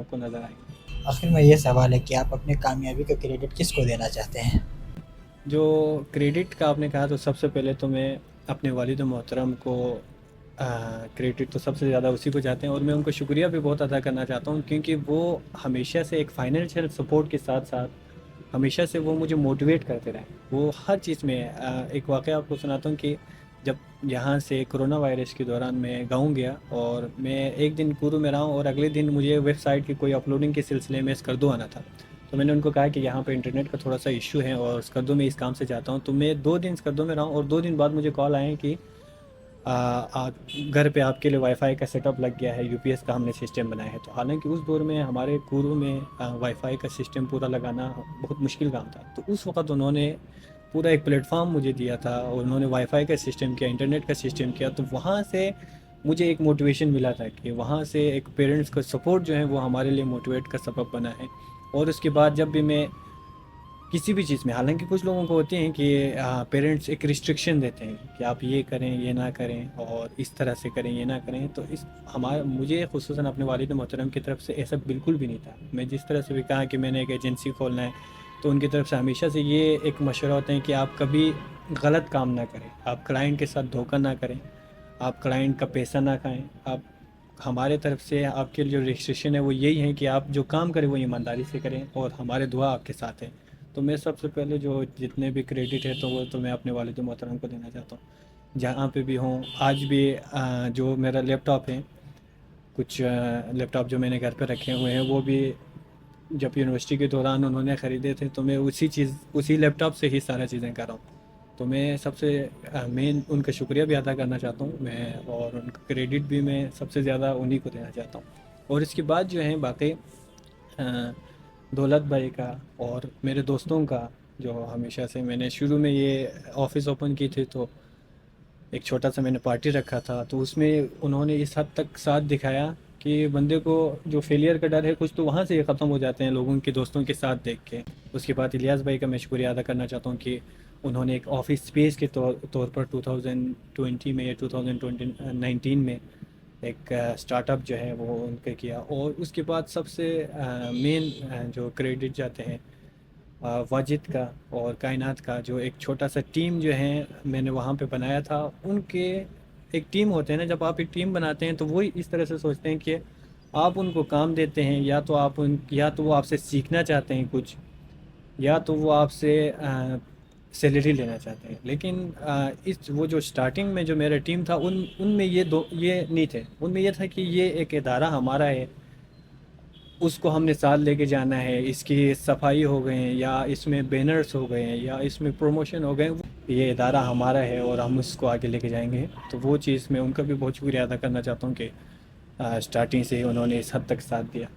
کو نظر آئیں گے۔ آخر میں یہ سوال ہے کہ آپ اپنی کامیابی کا کریڈٹ کس کو دینا چاہتے ہیں؟ جو کریڈٹ کا آپ نے کہا تو سب سے پہلے تو میں اپنے والد محترم کو کریڈٹ تو سب سے زیادہ اسی کو چاہتے ہیں، اور میں ان کو شکریہ بھی بہت ادا کرنا چاہتا ہوں، کیونکہ وہ ہمیشہ سے ایک فائنینشیل سپورٹ کے ساتھ ساتھ ہمیشہ سے وہ مجھے موٹیویٹ کرتے رہے، وہ ہر چیز میں ایک واقعہ آپ کو سناتا ہوں کہ جب یہاں سے کرونا وائرس کے دوران میں گاؤں گیا، اور میں ایک دن کورو میں رہا ہوں، اور اگلے دن مجھے ویب سائٹ کی کوئی اپلوڈنگ کے سلسلے میں اسکردو آنا تھا، تو میں نے ان کو کہا کہ یہاں پہ انٹرنیٹ کا تھوڑا سا ایشو ہے اور اسکردو میں اس کام سے جاتا ہوں، تو میں 2 دن اسکردو میں رہا ہوں، اور 2 دن بعد مجھے کال آئے کہ گھر پہ آپ کے لیے وائی فائی کا سیٹ اپ لگ گیا ہے، یو پی ایس کا ہم نے سسٹم بنایا ہے، تو حالانکہ اس دور میں ہمارے کورو میں وائی فائی کا سسٹم پورا لگانا بہت مشکل کام تھا، تو اس وقت انہوں نے پورا ایک پلیٹ فارم مجھے دیا تھا، اور انہوں نے وائی فائی کا سسٹم کیا، انٹرنیٹ کا سسٹم کیا، تو وہاں سے مجھے ایک موٹیویشن ملا تھا کہ وہاں سے ایک پیرنٹس کا سپورٹ جو ہے وہ ہمارے لیے موٹیویٹ کا سبب بنا ہے۔ اور اس کے بعد جب بھی میں کسی بھی چیز میں، حالانکہ کچھ لوگوں کو ہوتے ہیں کہ پیرنٹس ایک ریسٹرکشن دیتے ہیں کہ آپ یہ کریں یہ نہ کریں، اور اس طرح سے کریں یہ نہ کریں، تو مجھے خصوصاً اپنے والد محترم کی طرف سے ایسا بالکل بھی نہیں تھا۔ میں جس طرح سے بھی کہا کہ میں نے ایک ایجنسی کھولنا ہے، تو ان کی طرف سے ہمیشہ سے یہ ایک مشورہ ہوتا ہے کہ آپ کبھی غلط کام نہ کریں، آپ کلائنٹ کے ساتھ دھوکہ نہ کریں، آپ کلائنٹ کا پیسہ نہ کھائیں، آپ ہمارے طرف سے آپ کے جو ریسٹرکشن ہے وہ یہی ہے کہ آپ جو کام کریں وہ ایمانداری سے کریں، اور ہمارے دعا آپ کے ساتھ ہے۔ تو میں سب سے پہلے جو جتنے بھی کریڈٹ ہے تو وہ تو میں اپنے والد محترم کو دینا چاہتا ہوں، جہاں پہ بھی ہوں۔ آج بھی جو میرا لیپ ٹاپ ہے، کچھ لیپ ٹاپ جو میں نے گھر پہ رکھے ہوئے ہیں، وہ بھی جب یونیورسٹی کے دوران انہوں نے خریدے تھے، تو میں اسی لیپ ٹاپ سے ہی سارا چیزیں کر رہا ہوں، تو میں سب سے مین ان کا شکریہ بھی ادا کرنا چاہتا ہوں میں، اور ان کا کریڈٹ بھی میں سب سے زیادہ انہی کو دینا چاہتا ہوں۔ اور اس کے بعد جو ہیں باقی دولت بھائی کا اور میرے دوستوں کا، جو ہمیشہ سے میں نے شروع میں یہ آفس اوپن کی تھی، تو ایک چھوٹا سا میں نے پارٹی رکھا تھا، تو اس میں انہوں نے اس حد تک ساتھ دکھایا کہ بندے کو جو فیلئر کا ڈر ہے کچھ تو وہاں سے یہ ختم ہو جاتے ہیں لوگوں کے دوستوں کے ساتھ دیکھ کے۔ اس کے بعد الیاس بھائی کا میں شکریہ ادا کرنا چاہتا ہوں کہ انہوں نے ایک آفس اسپیس کے طور پر 2020 میں یا 2019 میں ایک اسٹارٹ اپ جو ہے وہ ان کا کیا۔ اور اس کے بعد سب سے مین جو کریڈٹ جاتے ہیں واجد کا اور کائنات کا، جو ایک چھوٹا سا ٹیم جو ہے میں نے وہاں پہ بنایا تھا، ان کے ایک ٹیم ہوتے ہیں نا، جب آپ ایک ٹیم بناتے ہیں تو وہی اس طرح سے سوچتے ہیں کہ آپ ان کو کام دیتے ہیں، یا تو وہ آپ سے سیکھنا چاہتے ہیں کچھ، یا تو وہ آپ سے سیلری لینا چاہتے ہیں، لیکن وہ جو سٹارٹنگ میں جو میرا ٹیم تھا، ان میں یہ نہیں تھے، ان میں یہ تھا کہ یہ ایک ادارہ ہمارا ہے، اس کو ہم نے ساتھ لے کے جانا ہے، اس کی صفائی ہو گئے ہیں، یا اس میں بینرز ہو گئے ہیں، یا اس میں پروموشن ہو گئے ہیں، یہ ادارہ ہمارا ہے اور ہم اس کو آگے لے کے جائیں گے۔ تو وہ چیز میں ان کا بھی بہت شکریہ ادا کرنا چاہتا ہوں کہ سٹارٹنگ سے ہی انہوں نے اس حد تک ساتھ دیا۔